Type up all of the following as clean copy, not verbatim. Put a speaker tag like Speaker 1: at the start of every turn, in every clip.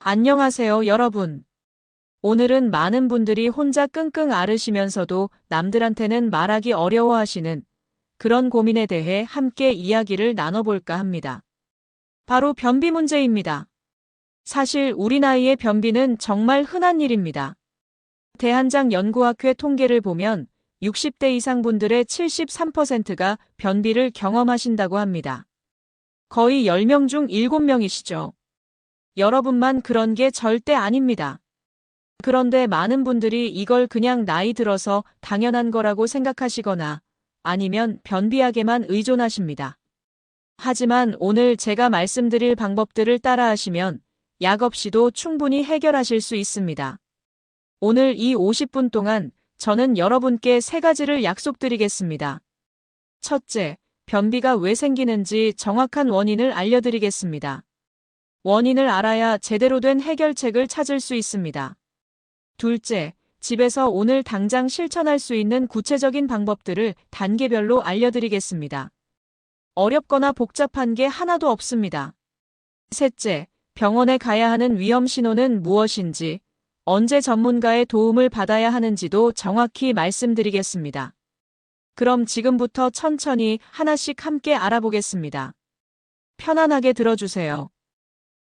Speaker 1: 안녕하세요, 여러분. 오늘은 많은 분들이 혼자 끙끙 앓으시면서도 남들한테는 말하기 어려워하시는 그런 고민에 대해 함께 이야기를 나눠볼까 합니다. 바로 변비 문제입니다. 사실 우리 나이에 변비는 정말 흔한 일입니다. 대한장 연구학회 통계를 보면 60대 이상 분들의 73%가 변비를 경험하신다고 합니다. 거의 10명 중 7명이시죠. 여러분만 그런 게 절대 아닙니다. 그런데 많은 분들이 이걸 그냥 나이 들어서 당연한 거라고 생각하시거나 아니면 변비약에만 의존하십니다. 하지만 오늘 제가 말씀드릴 방법들을 따라하시면 약 없이도 충분히 해결하실 수 있습니다. 오늘 이 50분 동안 저는 여러분께 3가지를 약속드리겠습니다. 첫째, 변비가 왜 생기는지 정확한 원인을 알려드리겠습니다. 원인을 알아야 제대로 된 해결책을 찾을 수 있습니다. 둘째, 집에서 오늘 당장 실천할 수 있는 구체적인 방법들을 단계별로 알려드리겠습니다. 어렵거나 복잡한 게 하나도 없습니다. 셋째, 병원에 가야 하는 위험 신호는 무엇인지, 언제 전문가의 도움을 받아야 하는지도 정확히 말씀드리겠습니다. 그럼 지금부터 천천히 하나씩 함께 알아보겠습니다. 편안하게 들어주세요.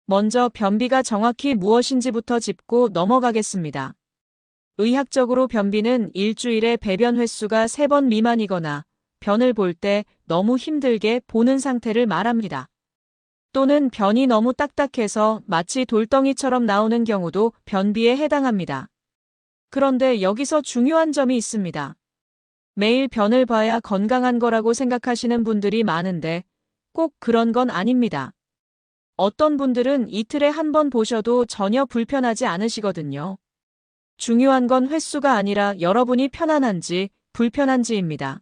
Speaker 1: 먼저 변비가 정확히 무엇인지부터 짚고 넘어가겠습니다. 의학적으로 변비는 일주일에 배변 횟수가 3번 미만이거나 변을 볼 때 너무 힘들게 보는 상태를 말합니다. 또는 변이 너무 딱딱해서 마치 돌덩이처럼 나오는 경우도 변비에 해당합니다. 그런데 여기서 중요한 점이 있습니다. 매일 변을 봐야 건강한 거라고 생각하시는 분들이 많은데 꼭 그런 건 아닙니다. 어떤 분들은 이틀에 한 번 보셔도 전혀 불편하지 않으시거든요. 중요한 건 횟수가 아니라 여러분이 편안한지 불편한지입니다.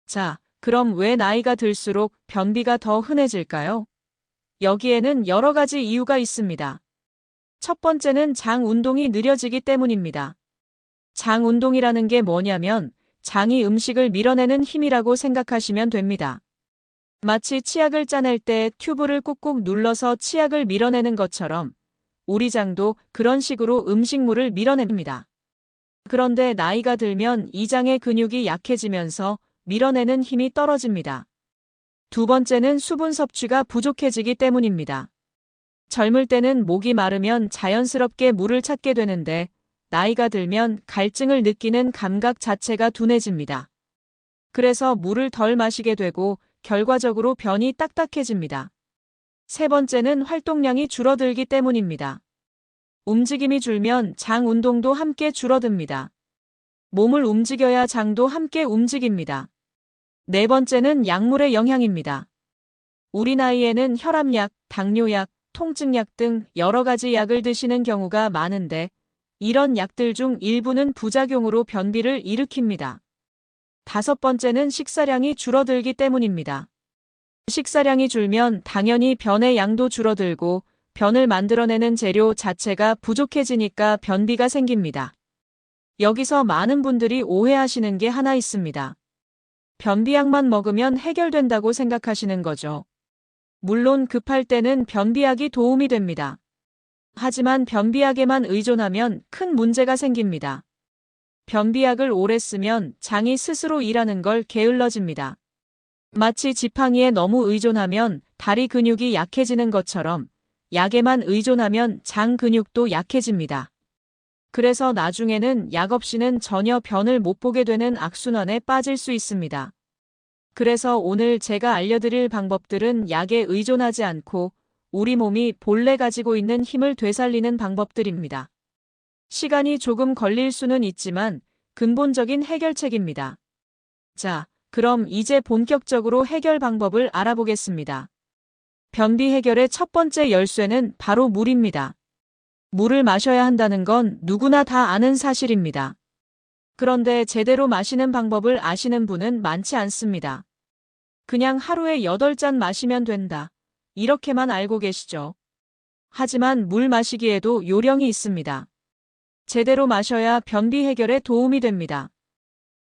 Speaker 1: 자, 그럼 왜 나이가 들수록 변비가 더 흔해질까요? 여기에는 여러 가지 이유가 있습니다. 첫 번째는 장 운동이 느려지기 때문입니다. 장 운동이라는 게 뭐냐면 장이 음식을 밀어내는 힘이라고 생각하시면 됩니다. 마치 치약을 짜낼 때 튜브를 꾹꾹 눌러서 치약을 밀어내는 것처럼 우리 장도 그런 식으로 음식물을 밀어냅니다. 그런데 나이가 들면 이 장의 근육이 약해지면서 밀어내는 힘이 떨어집니다. 두 번째는 수분 섭취가 부족해지기 때문입니다. 젊을 때는 목이 마르면 자연스럽게 물을 찾게 되는데 나이가 들면 갈증을 느끼는 감각 자체가 둔해집니다. 그래서 물을 덜 마시게 되고 결과적으로 변이 딱딱해집니다. 세 번째는 활동량이 줄어들기 때문입니다. 움직임이 줄면 장 운동도 함께 줄어듭니다. 몸을 움직여야 장도 함께 움직입니다. 네 번째는 약물의 영향입니다. 우리 나이에는 혈압약, 당뇨약, 통증약 등 여러 가지 약을 드시는 경우가 많은데 이런 약들 중 일부는 부작용으로 변비를 일으킵니다. 다섯 번째는 식사량이 줄어들기 때문입니다. 식사량이 줄면 당연히 변의 양도 줄어들고 변을 만들어내는 재료 자체가 부족해지니까 변비가 생깁니다. 여기서 많은 분들이 오해하시는 게 하나 있습니다. 변비약만 먹으면 해결된다고 생각하시는 거죠. 물론 급할 때는 변비약이 도움이 됩니다. 하지만 변비약에만 의존하면 큰 문제가 생깁니다. 변비약을 오래 쓰면 장이 스스로 일하는 걸 게을러집니다. 마치 지팡이에 너무 의존하면 다리 근육이 약해지는 것처럼 약에만 의존하면 장 근육도 약해집니다. 그래서 나중에는 약 없이는 전혀 변을 못 보게 되는 악순환에 빠질 수 있습니다. 그래서 오늘 제가 알려드릴 방법들은 약에 의존하지 않고 우리 몸이 본래 가지고 있는 힘을 되살리는 방법들입니다. 시간이 조금 걸릴 수는 있지만 근본적인 해결책입니다. 자, 그럼 이제 본격적으로 해결 방법을 알아보겠습니다. 변비 해결의 첫 번째 열쇠는 바로 물입니다. 물을 마셔야 한다는 건 누구나 다 아는 사실입니다. 그런데 제대로 마시는 방법을 아시는 분은 많지 않습니다. 그냥 하루에 8잔 마시면 된다. 이렇게만 알고 계시죠. 하지만 물 마시기에도 요령이 있습니다. 제대로 마셔야 변비 해결에 도움이 됩니다.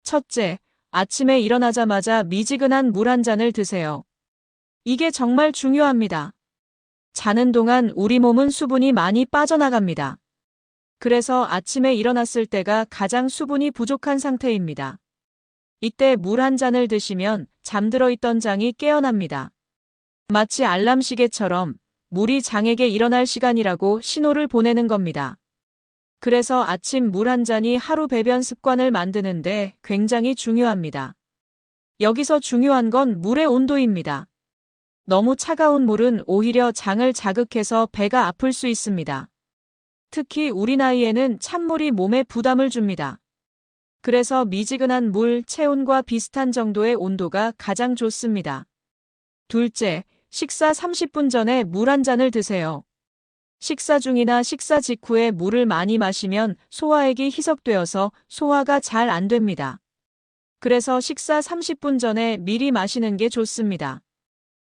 Speaker 1: 첫째, 아침에 일어나자마자 미지근한 물 한 잔을 드세요. 이게 정말 중요합니다. 자는 동안 우리 몸은 수분이 많이 빠져나갑니다. 그래서 아침에 일어났을 때가 가장 수분이 부족한 상태입니다. 이때 물 한 잔을 드시면 잠들어 있던 장이 깨어납니다. 마치 알람 시계처럼 물이 장에게 일어날 시간이라고 신호를 보내는 겁니다. 그래서 아침 물 한 잔이 하루 배변 습관을 만드는데 굉장히 중요합니다. 여기서 중요한 건 물의 온도입니다. 너무 차가운 물은 오히려 장을 자극해서 배가 아플 수 있습니다. 특히 우리 나이에는 찬물이 몸에 부담을 줍니다. 그래서 미지근한 물, 체온과 비슷한 정도의 온도가 가장 좋습니다. 둘째, 식사 30분 전에 물 한 잔을 드세요. 식사 중이나 식사 직후에 물을 많이 마시면 소화액이 희석되어서 소화가 잘 안 됩니다. 그래서 식사 30분 전에 미리 마시는 게 좋습니다.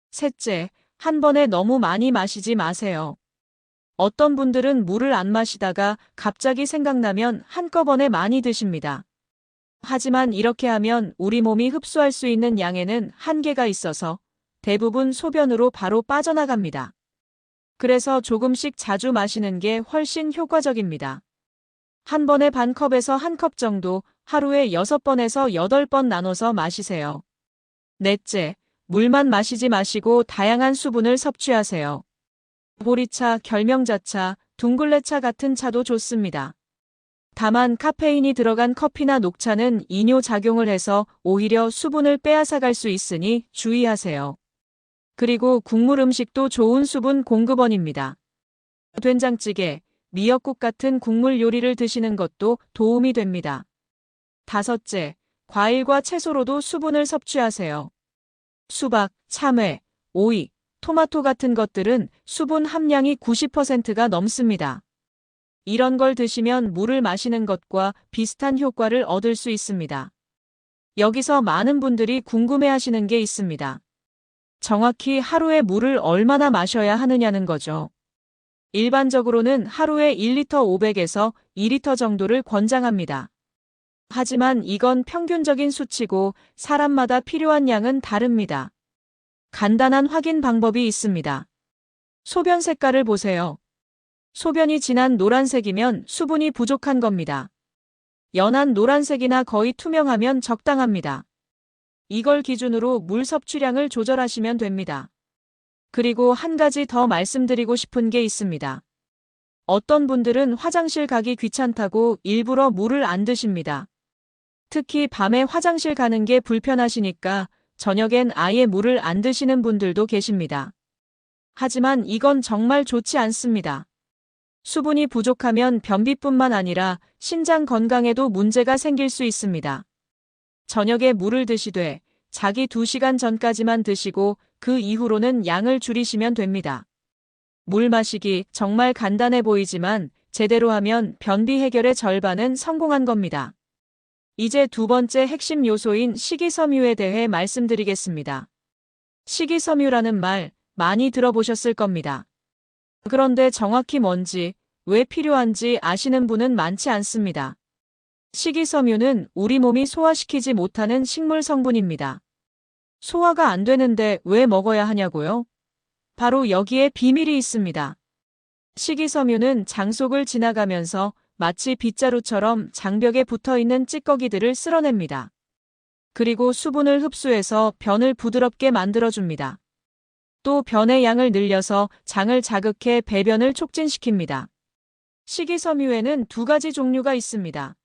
Speaker 1: 셋째, 한 번에 너무 많이 마시지 마세요. 어떤 분들은 물을 안 마시다가 갑자기 생각나면 한꺼번에 많이 드십니다. 하지만 이렇게 하면 우리 몸이 흡수할 수 있는 양에는 한계가 있어서 대부분 소변으로 바로 빠져나갑니다. 그래서 조금씩 자주 마시는 게 훨씬 효과적입니다. 한 번에 반 컵에서 한 컵 정도 하루에 6번에서 8번 나눠서 마시세요. 넷째, 물만 마시지 마시고 다양한 수분을 섭취하세요. 보리차, 결명자차, 둥글레차 같은 차도 좋습니다. 다만 카페인이 들어간 커피나 녹차는 이뇨작용을 해서 오히려 수분을 빼앗아갈 수 있으니 주의하세요. 그리고 국물 음식도 좋은 수분 공급원입니다. 된장찌개, 미역국 같은 국물 요리를 드시는 것도 도움이 됩니다. 다섯째, 과일과 채소로도 수분을 섭취하세요. 수박, 참외, 오이, 토마토 같은 것들은 수분 함량이 90%가 넘습니다. 이런 걸 드시면 물을 마시는 것과 비슷한 효과를 얻을 수 있습니다. 여기서 많은 분들이 궁금해하시는 게 있습니다. 정확히 하루에 물을 얼마나 마셔야 하느냐는 거죠. 일반적으로는 하루에 1리터 500에서 2리터 정도를 권장합니다. 하지만 이건 평균적인 수치고 사람마다 필요한 양은 다릅니다. 간단한 확인 방법이 있습니다. 소변 색깔을 보세요. 소변이 진한 노란색이면 수분이 부족한 겁니다. 연한 노란색이나 거의 투명하면 적당합니다. 이걸 기준으로 물 섭취량을 조절하시면 됩니다. 그리고 한 가지 더 말씀드리고 싶은 게 있습니다. 어떤 분들은 화장실 가기 귀찮다고 일부러 물을 안 드십니다. 특히 밤에 화장실 가는 게 불편하시니까 저녁엔 아예 물을 안 드시는 분들도 계십니다. 하지만 이건 정말 좋지 않습니다. 수분이 부족하면 변비뿐만 아니라 신장 건강에도 문제가 생길 수 있습니다. 저녁에 물을 드시되 자기 2시간 전까지만 드시고 그 이후로는 양을 줄이시면 됩니다. 물 마시기 정말 간단해 보이지만 제대로 하면 변비 해결의 절반은 성공한 겁니다. 이제 두 번째 핵심 요소인 식이섬유에 대해 말씀드리겠습니다. 식이섬유라는 말 많이 들어보셨을 겁니다. 그런데 정확히 뭔지, 왜 필요한지 아시는 분은 많지 않습니다. 식이섬유는 우리 몸이 소화시키지 못하는 식물 성분입니다. 소화가 안 되는데 왜 먹어야 하냐고요? 바로 여기에 비밀이 있습니다. 식이섬유는 장 속을 지나가면서 마치 빗자루처럼 장벽에 붙어있는 찌꺼기들을 쓸어냅니다. 그리고 수분을 흡수해서 변을 부드럽게 만들어줍니다. 또 변의 양을 늘려서 장을 자극해 배변을 촉진시킵니다. 식이섬유에는 두 가지 종류가 있습니다.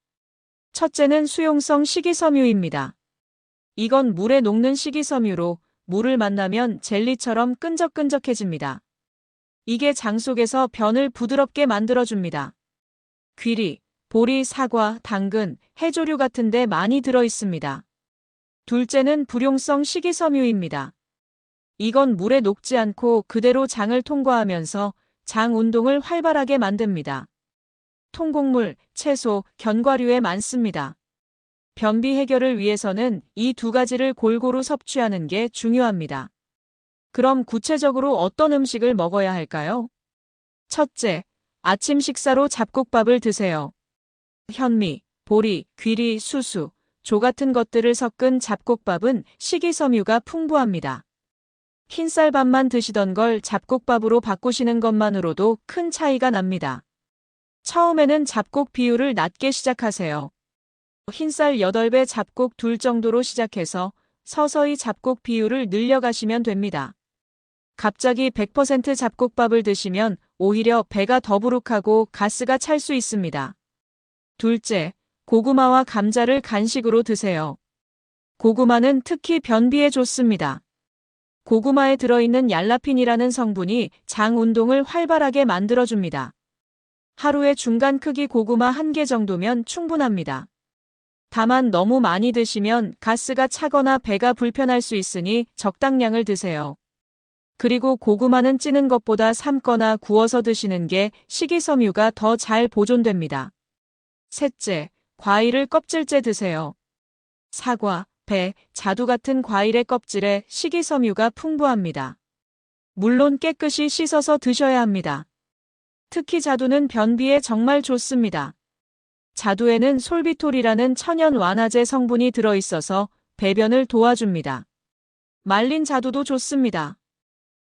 Speaker 1: 첫째는 수용성 식이섬유입니다. 이건 물에 녹는 식이섬유로 물을 만나면 젤리처럼 끈적끈적해집니다. 이게 장 속에서 변을 부드럽게 만들어줍니다. 귀리, 보리, 사과, 당근, 해조류 같은 데 많이 들어있습니다. 둘째는 불용성 식이섬유입니다. 이건 물에 녹지 않고 그대로 장을 통과하면서 장 운동을 활발하게 만듭니다. 통곡물, 채소, 견과류에 많습니다. 변비 해결을 위해서는 이 두 가지를 골고루 섭취하는 게 중요합니다. 그럼 구체적으로 어떤 음식을 먹어야 할까요? 첫째, 아침 식사로 잡곡밥을 드세요. 현미, 보리, 귀리, 수수, 조 같은 것들을 섞은 잡곡밥은 식이섬유가 풍부합니다. 흰쌀밥만 드시던 걸 잡곡밥으로 바꾸시는 것만으로도 큰 차이가 납니다. 처음에는 잡곡 비율을 낮게 시작하세요. 흰쌀 8배 잡곡 2 정도로 시작해서 서서히 잡곡 비율을 늘려가시면 됩니다. 갑자기 100% 잡곡밥을 드시면 오히려 배가 더부룩하고 가스가 찰 수 있습니다. 둘째, 고구마와 감자를 간식으로 드세요. 고구마는 특히 변비에 좋습니다. 고구마에 들어있는 얄라핀이라는 성분이 장 운동을 활발하게 만들어줍니다. 하루에 중간 크기 고구마 1개 정도면 충분합니다. 다만 너무 많이 드시면 가스가 차거나 배가 불편할 수 있으니 적당량을 드세요. 그리고 고구마는 찌는 것보다 삶거나 구워서 드시는 게 식이섬유가 더 잘 보존됩니다. 셋째, 과일을 껍질째 드세요. 사과, 배, 자두 같은 과일의 껍질에 식이섬유가 풍부합니다. 물론 깨끗이 씻어서 드셔야 합니다. 특히 자두는 변비에 정말 좋습니다. 자두에는 솔비톨이라는 천연 완화제 성분이 들어있어서 배변을 도와줍니다. 말린 자두도 좋습니다.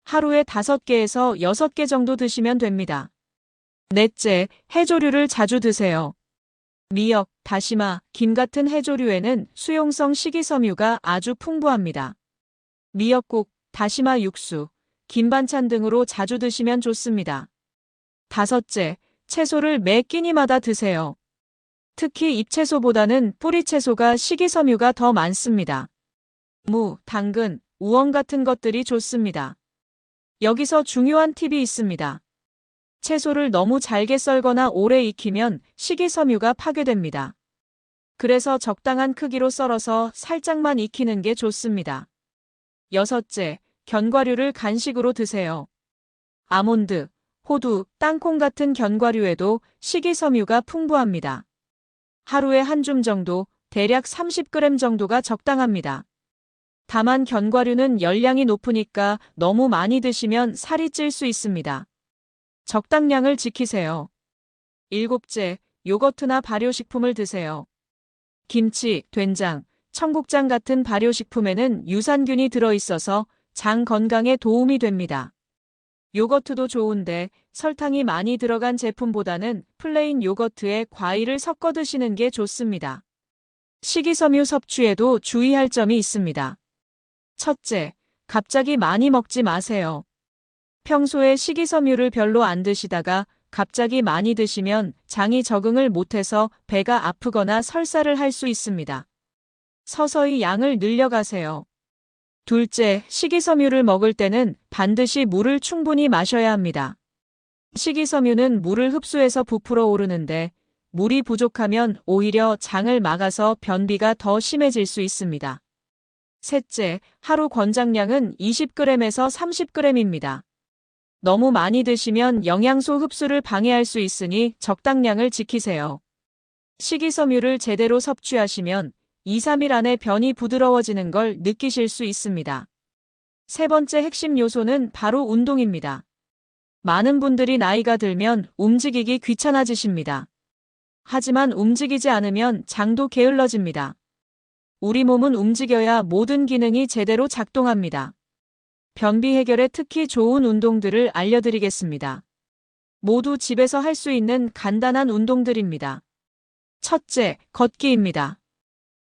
Speaker 1: 하루에 5개에서 6개 정도 드시면 됩니다. 넷째, 해조류를 자주 드세요. 미역, 다시마, 김 같은 해조류에는 수용성 식이섬유가 아주 풍부합니다. 미역국, 다시마 육수, 김 반찬 등으로 자주 드시면 좋습니다. 다섯째, 채소를 매 끼니마다 드세요. 특히 잎채소보다는 뿌리채소가 식이섬유가 더 많습니다. 무, 당근, 우엉 같은 것들이 좋습니다. 여기서 중요한 팁이 있습니다. 채소를 너무 잘게 썰거나 오래 익히면 식이섬유가 파괴됩니다. 그래서 적당한 크기로 썰어서 살짝만 익히는 게 좋습니다. 여섯째, 견과류를 간식으로 드세요. 아몬드, 호두, 땅콩 같은 견과류에도 식이섬유가 풍부합니다. 하루에 한 줌 정도, 대략 30g 정도가 적당합니다. 다만 견과류는 열량이 높으니까 너무 많이 드시면 살이 찔 수 있습니다. 적당량을 지키세요. 일곱째, 요거트나 발효식품을 드세요. 김치, 된장, 청국장 같은 발효식품에는 유산균이 들어있어서 장 건강에 도움이 됩니다. 요거트도 좋은데 설탕이 많이 들어간 제품보다는 플레인 요거트에 과일을 섞어 드시는 게 좋습니다. 식이섬유 섭취에도 주의할 점이 있습니다. 첫째, 갑자기 많이 먹지 마세요. 평소에 식이섬유를 별로 안 드시다가 갑자기 많이 드시면 장이 적응을 못해서 배가 아프거나 설사를 할 수 있습니다. 서서히 양을 늘려가세요. 둘째, 식이섬유를 먹을 때는 반드시 물을 충분히 마셔야 합니다. 식이섬유는 물을 흡수해서 부풀어 오르는데 물이 부족하면 오히려 장을 막아서 변비가 더 심해질 수 있습니다. 셋째, 하루 권장량은 20g에서 30g입니다. 너무 많이 드시면 영양소 흡수를 방해할 수 있으니 적당량을 지키세요. 식이섬유를 제대로 섭취하시면 2-3일 안에 변이 부드러워지는 걸 느끼실 수 있습니다. 세 번째 핵심 요소는 바로 운동입니다. 많은 분들이 나이가 들면 움직이기 귀찮아지십니다. 하지만 움직이지 않으면 장도 게을러집니다. 우리 몸은 움직여야 모든 기능이 제대로 작동합니다. 변비 해결에 특히 좋은 운동들을 알려드리겠습니다. 모두 집에서 할 수 있는 간단한 운동들입니다. 첫째, 걷기입니다.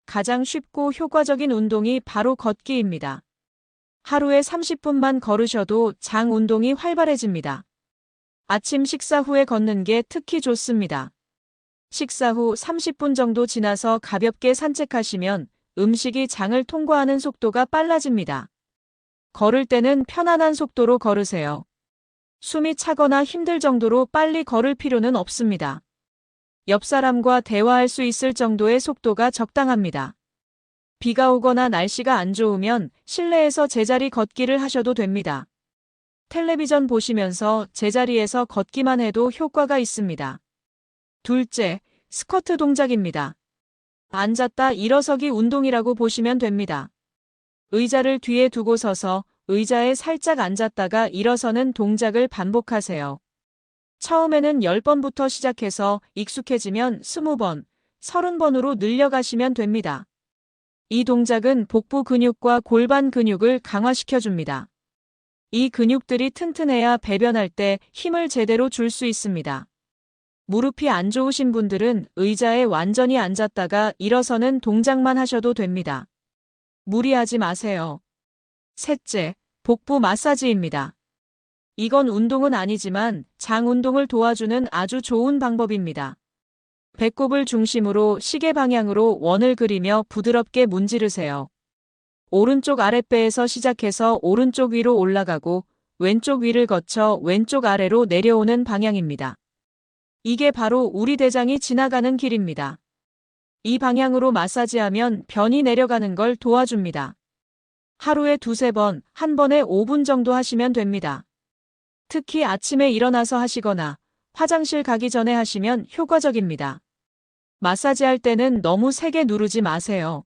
Speaker 1: 가장 쉽고 효과적인 운동이 바로 걷기입니다. 하루에 30분만 걸으셔도 장 운동이 활발해집니다. 아침 식사 후에 걷는 게 특히 좋습니다. 식사 후 30분 정도 지나서 가볍게 산책하시면 음식이 장을 통과하는 속도가 빨라집니다. 걸을 때는 편안한 속도로 걸으세요. 숨이 차거나 힘들 정도로 빨리 걸을 필요는 없습니다. 옆 사람과 대화할 수 있을 정도의 속도가 적당합니다. 비가 오거나 날씨가 안 좋으면 실내에서 제자리 걷기를 하셔도 됩니다. 텔레비전 보시면서 제자리에서 걷기만 해도 효과가 있습니다. 둘째, 스쿼트 동작입니다. 앉았다 일어서기 운동이라고 보시면 됩니다. 의자를 뒤에 두고 서서 의자에 살짝 앉았다가 일어서는 동작을 반복하세요. 처음에는 10번부터 시작해서 익숙해지면 20번, 30번으로 늘려가시면 됩니다. 이 동작은 복부 근육과 골반 근육을 강화시켜줍니다. 이 근육들이 튼튼해야 배변할 때 힘을 제대로 줄 수 있습니다. 무릎이 안 좋으신 분들은 의자에 완전히 앉았다가 일어서는 동작만 하셔도 됩니다. 무리하지 마세요. 셋째, 복부 마사지입니다. 이건 운동은 아니지만 장 운동을 도와주는 아주 좋은 방법입니다. 배꼽을 중심으로 시계 방향으로 원을 그리며 부드럽게 문지르세요. 오른쪽 아랫배에서 시작해서 오른쪽 위로 올라가고 왼쪽 위를 거쳐 왼쪽 아래로 내려오는 방향입니다. 이게 바로 우리 대장이 지나가는 길입니다. 이 방향으로 마사지하면 변이 내려가는 걸 도와줍니다. 하루에 2~3번, 한 번에 5분 정도 하시면 됩니다. 특히 아침에 일어나서 하시거나 화장실 가기 전에 하시면 효과적입니다. 마사지할 때는 너무 세게 누르지 마세요.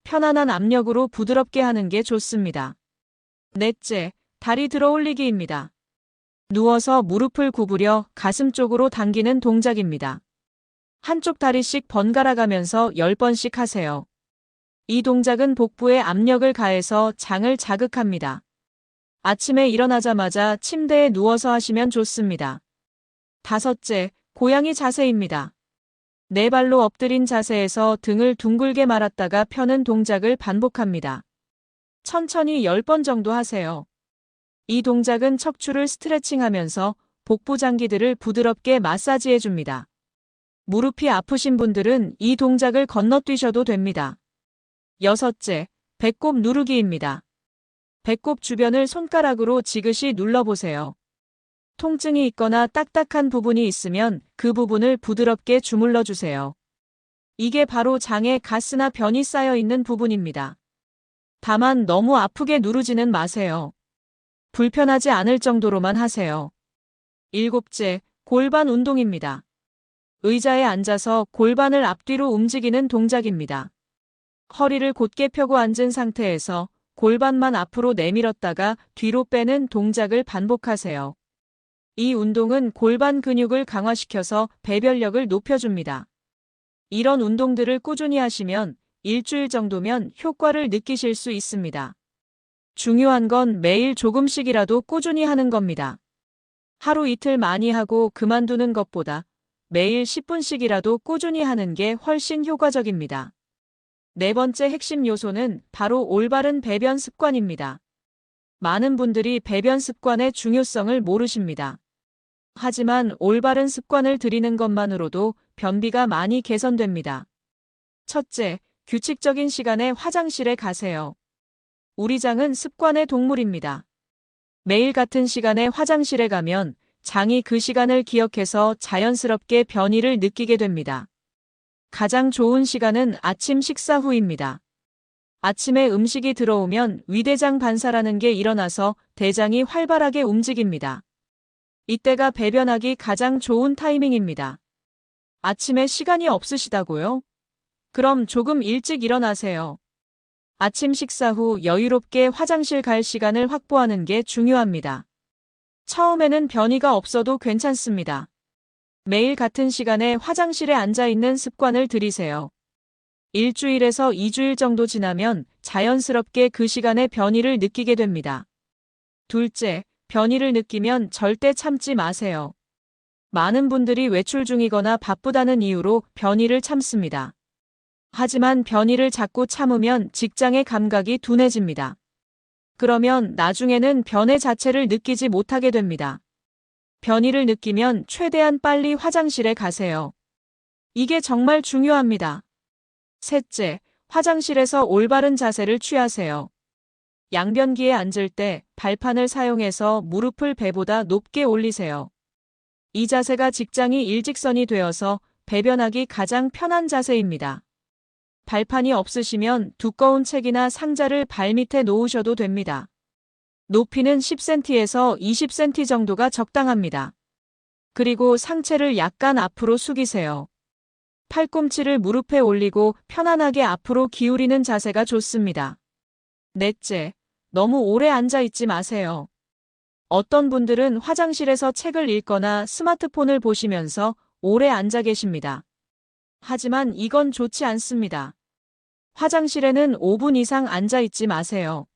Speaker 1: 편안한 압력으로 부드럽게 하는 게 좋습니다. 넷째, 다리 들어 올리기입니다. 누워서 무릎을 구부려 가슴 쪽으로 당기는 동작입니다. 한쪽 다리씩 번갈아 가면서 10번씩 하세요. 이 동작은 복부에 압력을 가해서 장을 자극합니다. 아침에 일어나자마자 침대에 누워서 하시면 좋습니다. 다섯째, 고양이 자세입니다. 네 발로 엎드린 자세에서 등을 둥글게 말았다가 펴는 동작을 반복합니다. 천천히 10번 정도 하세요. 이 동작은 척추를 스트레칭하면서 복부 장기들을 부드럽게 마사지해 줍니다. 무릎이 아프신 분들은 이 동작을 건너뛰셔도 됩니다. 여섯째, 배꼽 누르기입니다. 배꼽 주변을 손가락으로 지그시 눌러보세요. 통증이 있거나 딱딱한 부분이 있으면 그 부분을 부드럽게 주물러 주세요. 이게 바로 장에 가스나 변이 쌓여 있는 부분입니다. 다만 너무 아프게 누르지는 마세요. 불편하지 않을 정도로만 하세요. 일곱째, 골반 운동입니다. 의자에 앉아서 골반을 앞뒤로 움직이는 동작입니다. 허리를 곧게 펴고 앉은 상태에서 골반만 앞으로 내밀었다가 뒤로 빼는 동작을 반복하세요. 이 운동은 골반 근육을 강화시켜서 배변력을 높여줍니다. 이런 운동들을 꾸준히 하시면 일주일 정도면 효과를 느끼실 수 있습니다. 중요한 건 매일 조금씩이라도 꾸준히 하는 겁니다. 하루 이틀 많이 하고 그만두는 것보다 매일 10분씩이라도 꾸준히 하는 게 훨씬 효과적입니다. 네 번째 핵심 요소는 바로 올바른 배변 습관입니다. 많은 분들이 배변 습관의 중요성을 모르십니다. 하지만 올바른 습관을 들이는 것만으로도 변비가 많이 개선됩니다. 첫째, 규칙적인 시간에 화장실에 가세요. 우리 장은 습관의 동물입니다. 매일 같은 시간에 화장실에 가면 장이 그 시간을 기억해서 자연스럽게 변이를 느끼게 됩니다. 가장 좋은 시간은 아침 식사 후입니다. 아침에 음식이 들어오면 위대장 반사라는 게 일어나서 대장이 활발하게 움직입니다. 이때가 배변하기 가장 좋은 타이밍입니다. 아침에 시간이 없으시다고요? 그럼 조금 일찍 일어나세요. 아침 식사 후 여유롭게 화장실 갈 시간을 확보하는 게 중요합니다. 처음에는 변이가 없어도 괜찮습니다. 매일 같은 시간에 화장실에 앉아 있는 습관을 들이세요. 일주일에서 2주일 정도 지나면 자연스럽게 그 시간에 변이를 느끼게 됩니다. 둘째, 변이를 느끼면 절대 참지 마세요. 많은 분들이 외출 중이거나 바쁘다는 이유로 변이를 참습니다. 하지만 변이를 자꾸 참으면 직장의 감각이 둔해집니다. 그러면 나중에는 변의 자체를 느끼지 못하게 됩니다. 변이를 느끼면 최대한 빨리 화장실에 가세요. 이게 정말 중요합니다. 셋째, 화장실에서 올바른 자세를 취하세요. 양변기에 앉을 때 발판을 사용해서 무릎을 배보다 높게 올리세요. 이 자세가 직장이 일직선이 되어서 배변하기 가장 편한 자세입니다. 발판이 없으시면 두꺼운 책이나 상자를 발밑에 놓으셔도 됩니다. 높이는 10cm에서 20cm 정도가 적당합니다. 그리고 상체를 약간 앞으로 숙이세요. 팔꿈치를 무릎에 올리고 편안하게 앞으로 기울이는 자세가 좋습니다. 넷째, 너무 오래 앉아 있지 마세요. 어떤 분들은 화장실에서 책을 읽거나 스마트폰을 보시면서 오래 앉아 계십니다. 하지만 이건 좋지 않습니다. 화장실에는 5분 이상 앉아 있지 마세요.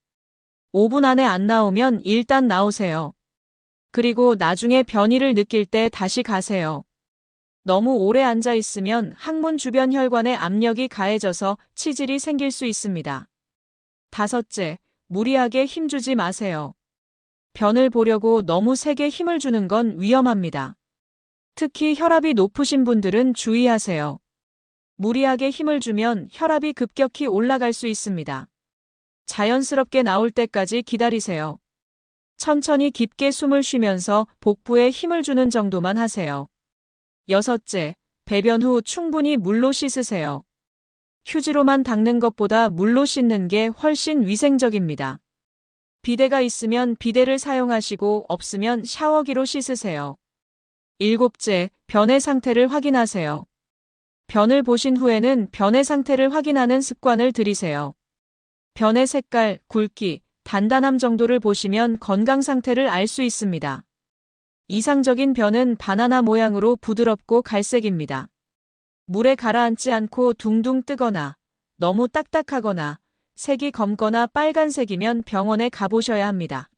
Speaker 1: 5분 안에 안 나오면 일단 나오세요. 그리고 나중에 변이를 느낄 때 다시 가세요. 너무 오래 앉아 있으면 항문 주변 혈관에 압력이 가해져서 치질이 생길 수 있습니다. 다섯째, 무리하게 힘주지 마세요. 변을 보려고 너무 세게 힘을 주는 건 위험합니다. 특히 혈압이 높으신 분들은 주의하세요. 무리하게 힘을 주면 혈압이 급격히 올라갈 수 있습니다. 자연스럽게 나올 때까지 기다리세요. 천천히 깊게 숨을 쉬면서 복부에 힘을 주는 정도만 하세요. 여섯째, 배변 후 충분히 물로 씻으세요. 휴지로만 닦는 것보다 물로 씻는 게 훨씬 위생적입니다. 비데가 있으면 비데를 사용하시고 없으면 샤워기로 씻으세요. 일곱째, 변의 상태를 확인하세요. 변을 보신 후에는 변의 상태를 확인하는 습관을 들이세요. 변의 색깔, 굵기, 단단함 정도를 보시면 건강 상태를 알 수 있습니다. 이상적인 변은 바나나 모양으로 부드럽고 갈색입니다. 물에 가라앉지 않고 둥둥 뜨거나 너무 딱딱하거나 색이 검거나 빨간색이면 병원에 가보셔야 합니다.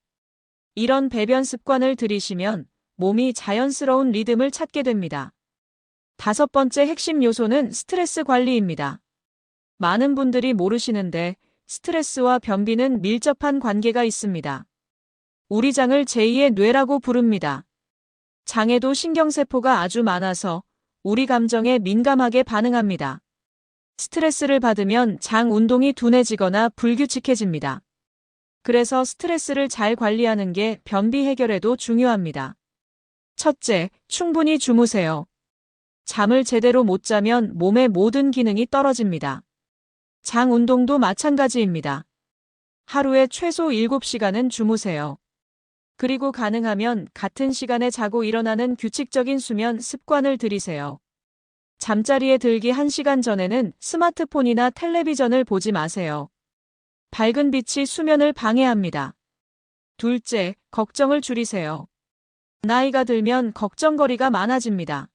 Speaker 1: 이런 배변 습관을 들이시면 몸이 자연스러운 리듬을 찾게 됩니다. 다섯 번째 핵심 요소는 스트레스 관리입니다. 많은 분들이 모르시는데 스트레스와 변비는 밀접한 관계가 있습니다. 우리 장을 제2의 뇌라고 부릅니다. 장에도 신경세포가 아주 많아서 우리 감정에 민감하게 반응합니다. 스트레스를 받으면 장 운동이 둔해지거나 불규칙해집니다. 그래서 스트레스를 잘 관리하는 게 변비 해결에도 중요합니다. 첫째, 충분히 주무세요. 잠을 제대로 못 자면 몸의 모든 기능이 떨어집니다. 장 운동도 마찬가지입니다. 하루에 최소 7시간은 주무세요. 그리고 가능하면 같은 시간에 자고 일어나는 규칙적인 수면 습관을 들이세요. 잠자리에 들기 1시간 전에는 스마트폰이나 텔레비전을 보지 마세요. 밝은 빛이 수면을 방해합니다. 둘째, 걱정을 줄이세요. 나이가 들면 걱정거리가 많아집니다.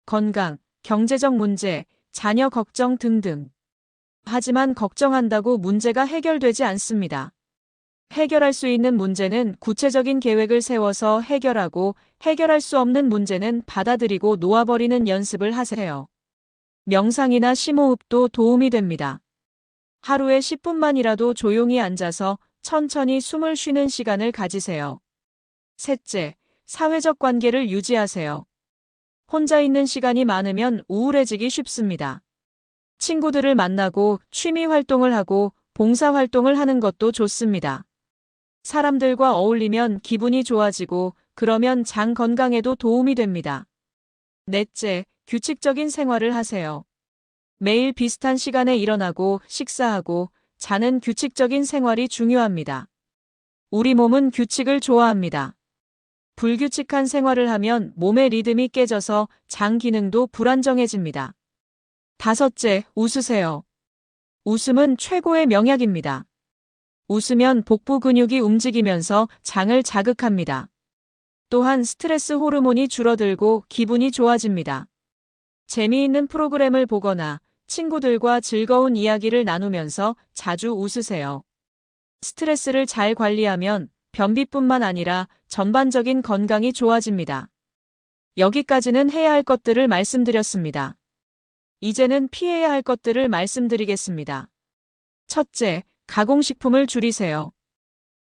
Speaker 1: 건강, 경제적 문제, 자녀 걱정 등등. 하지만 걱정한다고 문제가 해결되지 않습니다. 해결할 수 있는 문제는 구체적인 계획을 세워서 해결하고 해결할 수 없는 문제는 받아들이고 놓아버리는 연습을 하세요. 명상이나 심호흡도 도움이 됩니다. 하루에 10분만이라도 조용히 앉아서 천천히 숨을 쉬는 시간을 가지세요. 셋째, 사회적 관계를 유지하세요. 혼자 있는 시간이 많으면 우울해지기 쉽습니다. 친구들을 만나고 취미 활동을 하고 봉사 활동을 하는 것도 좋습니다. 사람들과 어울리면 기분이 좋아지고 그러면 장 건강에도 도움이 됩니다. 넷째, 규칙적인 생활을 하세요. 매일 비슷한 시간에 일어나고 식사하고 자는 규칙적인 생활이 중요합니다. 우리 몸은 규칙을 좋아합니다. 불규칙한 생활을 하면 몸의 리듬이 깨져서 장 기능도 불안정해집니다. 다섯째, 웃으세요. 웃음은 최고의 명약입니다. 웃으면 복부 근육이 움직이면서 장을 자극합니다. 또한 스트레스 호르몬이 줄어들고 기분이 좋아집니다. 재미있는 프로그램을 보거나 친구들과 즐거운 이야기를 나누면서 자주 웃으세요. 스트레스를 잘 관리하면 변비뿐만 아니라 전반적인 건강이 좋아집니다. 여기까지는 해야 할 것들을 말씀드렸습니다. 이제는 피해야 할 것들을 말씀드리겠습니다. 첫째, 가공식품을 줄이세요.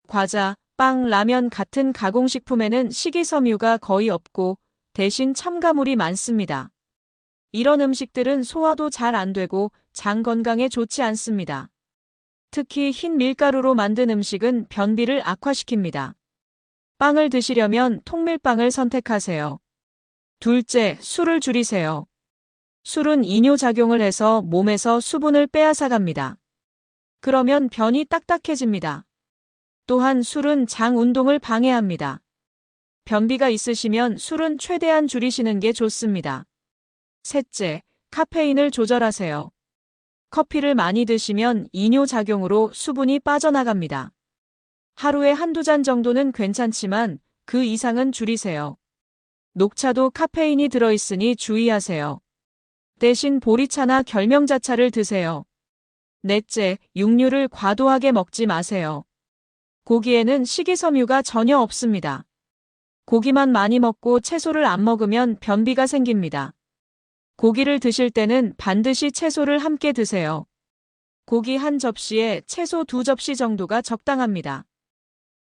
Speaker 1: 과자, 빵, 라면 같은 가공식품에는 식이섬유가 거의 없고 대신 첨가물이 많습니다. 이런 음식들은 소화도 잘 안 되고 장 건강에 좋지 않습니다. 특히 흰 밀가루로 만든 음식은 변비를 악화시킵니다. 빵을 드시려면 통밀빵을 선택하세요. 둘째, 술을 줄이세요. 술은 이뇨작용을 해서 몸에서 수분을 빼앗아갑니다. 그러면 변이 딱딱해집니다. 또한 술은 장 운동을 방해합니다. 변비가 있으시면 술은 최대한 줄이시는 게 좋습니다. 셋째, 카페인을 조절하세요. 커피를 많이 드시면 이뇨작용으로 수분이 빠져나갑니다. 하루에 한두 잔 정도는 괜찮지만 그 이상은 줄이세요. 녹차도 카페인이 들어있으니 주의하세요. 대신 보리차나 결명자차를 드세요. 넷째, 육류를 과도하게 먹지 마세요. 고기에는 식이섬유가 전혀 없습니다. 고기만 많이 먹고 채소를 안 먹으면 변비가 생깁니다. 고기를 드실 때는 반드시 채소를 함께 드세요. 고기 한 접시에 채소 2접시 정도가 적당합니다.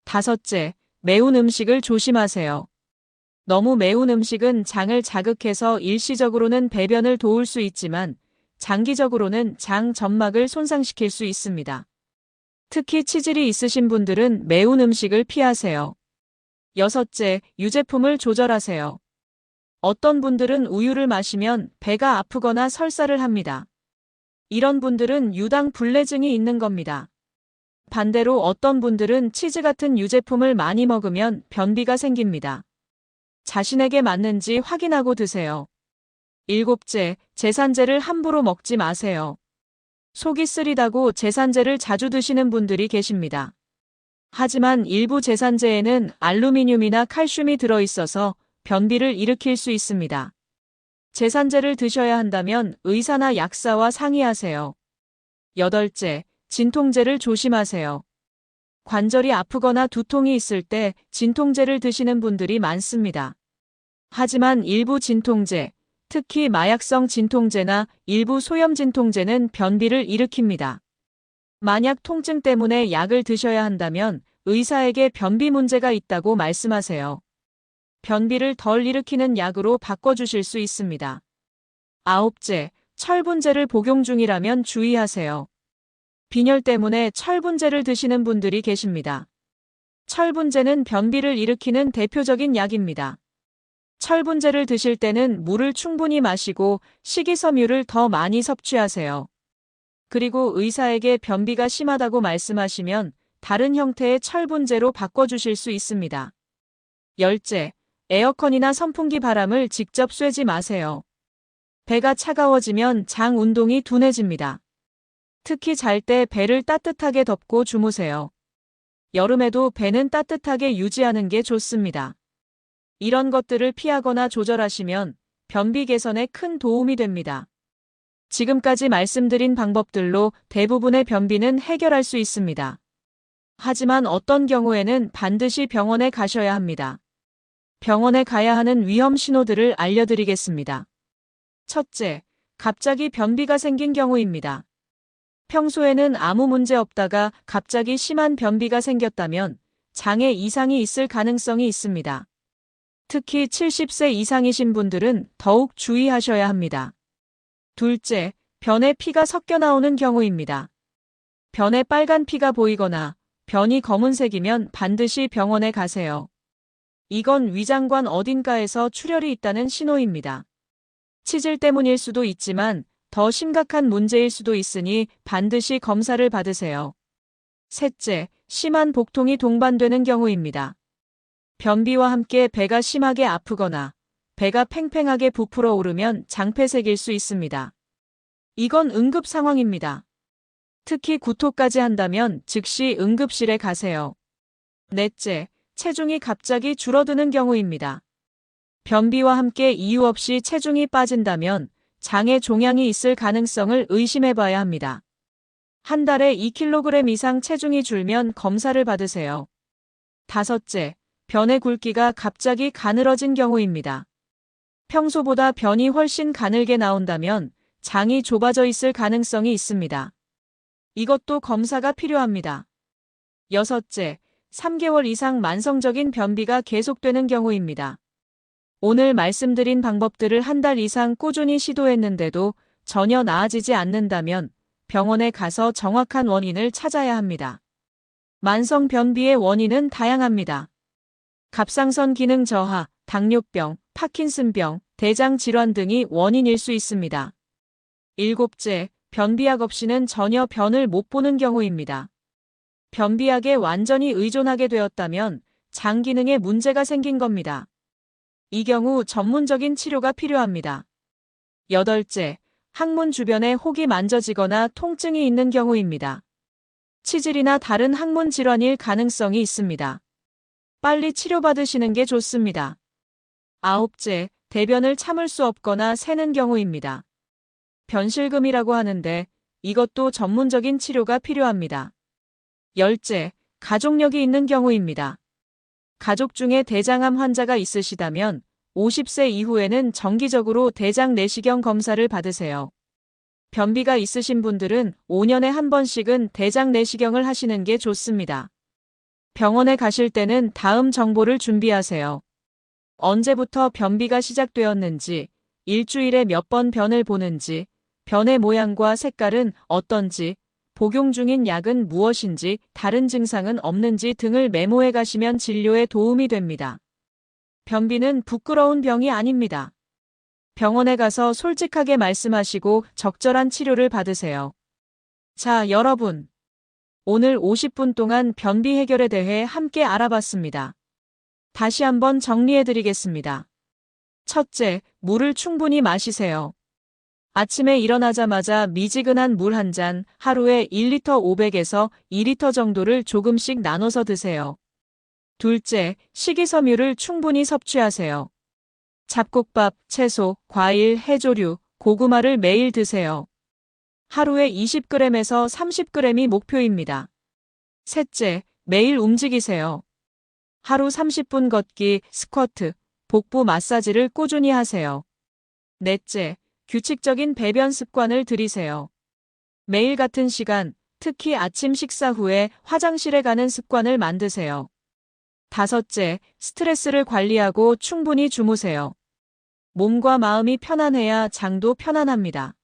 Speaker 1: 다섯째, 매운 음식을 조심하세요. 너무 매운 음식은 장을 자극해서 일시적으로는 배변을 도울 수 있지만 장기적으로는 장 점막을 손상시킬 수 있습니다. 특히 치질이 있으신 분들은 매운 음식을 피하세요. 여섯째, 유제품을 조절하세요. 어떤 분들은 우유를 마시면 배가 아프거나 설사를 합니다. 이런 분들은 유당 불내증이 있는 겁니다. 반대로 어떤 분들은 치즈 같은 유제품을 많이 먹으면 변비가 생깁니다. 자신에게 맞는지 확인하고 드세요. 일곱째, 제산제를 함부로 먹지 마세요. 속이 쓰리다고 제산제를 자주 드시는 분들이 계십니다. 하지만 일부 제산제에는 알루미늄이나 칼슘이 들어있어서 변비를 일으킬 수 있습니다. 제산제를 드셔야 한다면 의사나 약사와 상의하세요. 여덟째, 진통제를 조심하세요. 관절이 아프거나 두통이 있을 때 진통제를 드시는 분들이 많습니다. 하지만 일부 진통제, 특히 마약성 진통제나 일부 소염 진통제는 변비를 일으킵니다. 만약 통증 때문에 약을 드셔야 한다면 의사에게 변비 문제가 있다고 말씀하세요. 변비를 덜 일으키는 약으로 바꿔주실 수 있습니다. 아홉째, 철분제를 복용 중이라면 주의하세요. 빈혈 때문에 철분제를 드시는 분들이 계십니다. 철분제는 변비를 일으키는 대표적인 약입니다. 철분제를 드실 때는 물을 충분히 마시고 식이섬유를 더 많이 섭취하세요. 그리고 의사에게 변비가 심하다고 말씀하시면 다른 형태의 철분제로 바꿔주실 수 있습니다. 열째, 에어컨이나 선풍기 바람을 직접 쐬지 마세요. 배가 차가워지면 장 운동이 둔해집니다. 특히 잘 때 배를 따뜻하게 덮고 주무세요. 여름에도 배는 따뜻하게 유지하는 게 좋습니다. 이런 것들을 피하거나 조절하시면 변비 개선에 큰 도움이 됩니다. 지금까지 말씀드린 방법들로 대부분의 변비는 해결할 수 있습니다. 하지만 어떤 경우에는 반드시 병원에 가셔야 합니다. 병원에 가야 하는 위험 신호들을 알려드리겠습니다. 첫째, 갑자기 변비가 생긴 경우입니다. 평소에는 아무 문제 없다가 갑자기 심한 변비가 생겼다면 장에 이상이 있을 가능성이 있습니다. 특히 70세 이상이신 분들은 더욱 주의하셔야 합니다. 둘째, 변에 피가 섞여 나오는 경우입니다. 변에 빨간 피가 보이거나 변이 검은색이면 반드시 병원에 가세요. 이건 위장관 어딘가에서 출혈이 있다는 신호입니다. 치질 때문일 수도 있지만 더 심각한 문제일 수도 있으니 반드시 검사를 받으세요. 셋째, 심한 복통이 동반되는 경우입니다. 변비와 함께 배가 심하게 아프거나 배가 팽팽하게 부풀어 오르면 장폐색일 수 있습니다. 이건 응급 상황입니다. 특히 구토까지 한다면 즉시 응급실에 가세요. 넷째, 체중이 갑자기 줄어드는 경우입니다. 변비와 함께 이유 없이 체중이 빠진다면 장에 종양이 있을 가능성을 의심해 봐야 합니다. 한 달에 2kg 이상 체중이 줄면 검사를 받으세요. 다섯째, 변의 굵기가 갑자기 가늘어진 경우입니다. 평소보다 변이 훨씬 가늘게 나온다면 장이 좁아져 있을 가능성이 있습니다. 이것도 검사가 필요합니다. 여섯째, 3개월 이상 만성적인 변비가 계속되는 경우입니다. 오늘 말씀드린 방법들을 한 달 이상 꾸준히 시도했는데도 전혀 나아지지 않는다면 병원에 가서 정확한 원인을 찾아야 합니다. 만성 변비의 원인은 다양합니다. 갑상선 기능 저하, 당뇨병, 파킨슨병, 대장 질환 등이 원인일 수 있습니다. 일곱째, 변비약 없이는 전혀 변을 못 보는 경우입니다. 변비약에 완전히 의존하게 되었다면 장 기능에 문제가 생긴 겁니다. 이 경우 전문적인 치료가 필요합니다. 여덟째, 항문 주변에 혹이 만져지거나 통증이 있는 경우입니다. 치질이나 다른 항문 질환일 가능성이 있습니다. 빨리 치료받으시는 게 좋습니다. 아홉째, 대변을 참을 수 없거나 새는 경우입니다. 변실금이라고 하는데 이것도 전문적인 치료가 필요합니다. 열째, 가족력이 있는 경우입니다. 가족 중에 대장암 환자가 있으시다면 50세 이후에는 정기적으로 대장 내시경 검사를 받으세요. 변비가 있으신 분들은 5년에 한 번씩은 대장 내시경을 하시는 게 좋습니다. 병원에 가실 때는 다음 정보를 준비하세요. 언제부터 변비가 시작되었는지, 일주일에 몇 번 변을 보는지, 변의 모양과 색깔은 어떤지, 복용 중인 약은 무엇인지, 다른 증상은 없는지 등을 메모해 가시면 진료에 도움이 됩니다. 변비는 부끄러운 병이 아닙니다. 병원에 가서 솔직하게 말씀하시고 적절한 치료를 받으세요. 자, 여러분. 오늘 50분 동안 변비 해결에 대해 함께 알아봤습니다. 다시 한번 정리해 드리겠습니다. 첫째, 물을 충분히 마시세요. 아침에 일어나자마자 미지근한 물 한 잔, 하루에 1리터 500에서 2리터 정도를 조금씩 나눠서 드세요. 둘째, 식이섬유를 충분히 섭취하세요. 잡곡밥, 채소, 과일, 해조류, 고구마를 매일 드세요. 하루에 20g에서 30g이 목표입니다. 셋째, 매일 움직이세요. 하루 30분 걷기, 스쿼트, 복부 마사지를 꾸준히 하세요. 넷째, 규칙적인 배변 습관을 들이세요. 매일 같은 시간, 특히 아침 식사 후에 화장실에 가는 습관을 만드세요. 다섯째, 스트레스를 관리하고 충분히 주무세요. 몸과 마음이 편안해야 장도 편안합니다.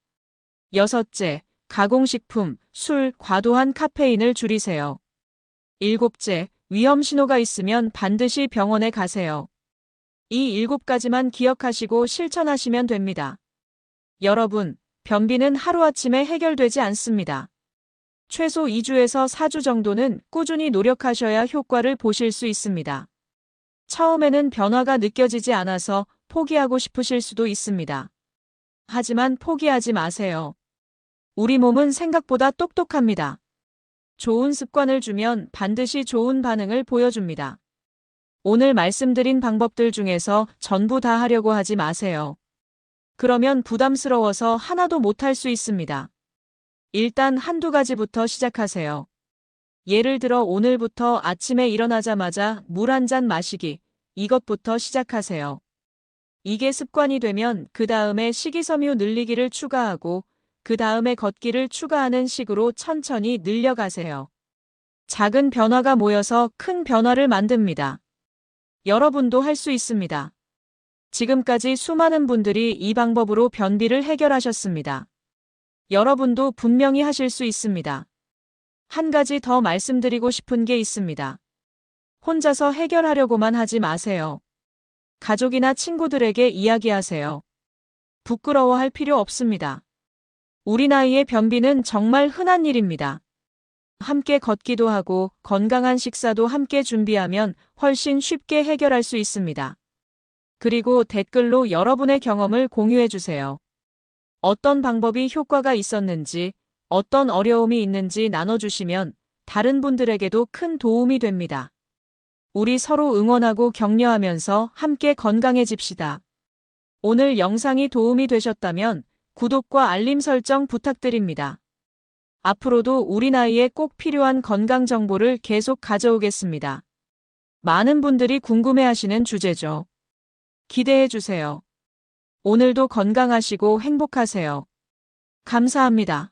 Speaker 1: 여섯째, 가공식품, 술, 과도한 카페인을 줄이세요. 일곱째, 위험 신호가 있으면 반드시 병원에 가세요. 이 7가지만 기억하시고 실천하시면 됩니다. 여러분, 변비는 하루아침에 해결되지 않습니다. 최소 2주에서 4주 정도는 꾸준히 노력하셔야 효과를 보실 수 있습니다. 처음에는 변화가 느껴지지 않아서 포기하고 싶으실 수도 있습니다. 하지만 포기하지 마세요. 우리 몸은 생각보다 똑똑합니다. 좋은 습관을 주면 반드시 좋은 반응을 보여줍니다. 오늘 말씀드린 방법들 중에서 전부 다 하려고 하지 마세요. 그러면 부담스러워서 하나도 못할 수 있습니다. 일단 한두 가지부터 시작하세요. 예를 들어 오늘부터 아침에 일어나자마자 물 한 잔 마시기, 이것부터 시작하세요. 이게 습관이 되면 그 다음에 식이섬유 늘리기를 추가하고 그 다음에 걷기를 추가하는 식으로 천천히 늘려가세요. 작은 변화가 모여서 큰 변화를 만듭니다. 여러분도 할 수 있습니다. 지금까지 수많은 분들이 이 방법으로 변비를 해결하셨습니다. 여러분도 분명히 하실 수 있습니다. 한 가지 더 말씀드리고 싶은 게 있습니다. 혼자서 해결하려고만 하지 마세요. 가족이나 친구들에게 이야기하세요. 부끄러워할 필요 없습니다. 우리 나이의 변비는 정말 흔한 일입니다. 함께 걷기도 하고 건강한 식사도 함께 준비하면 훨씬 쉽게 해결할 수 있습니다. 그리고 댓글로 여러분의 경험을 공유해 주세요. 어떤 방법이 효과가 있었는지, 어떤 어려움이 있는지 나눠주시면 다른 분들에게도 큰 도움이 됩니다. 우리 서로 응원하고 격려하면서 함께 건강해집시다. 오늘 영상이 도움이 되셨다면 구독과 알림 설정 부탁드립니다. 앞으로도 우리 나이에 꼭 필요한 건강 정보를 계속 가져오겠습니다. 많은 분들이 궁금해하시는 주제죠. 기대해 주세요. 오늘도 건강하시고 행복하세요. 감사합니다.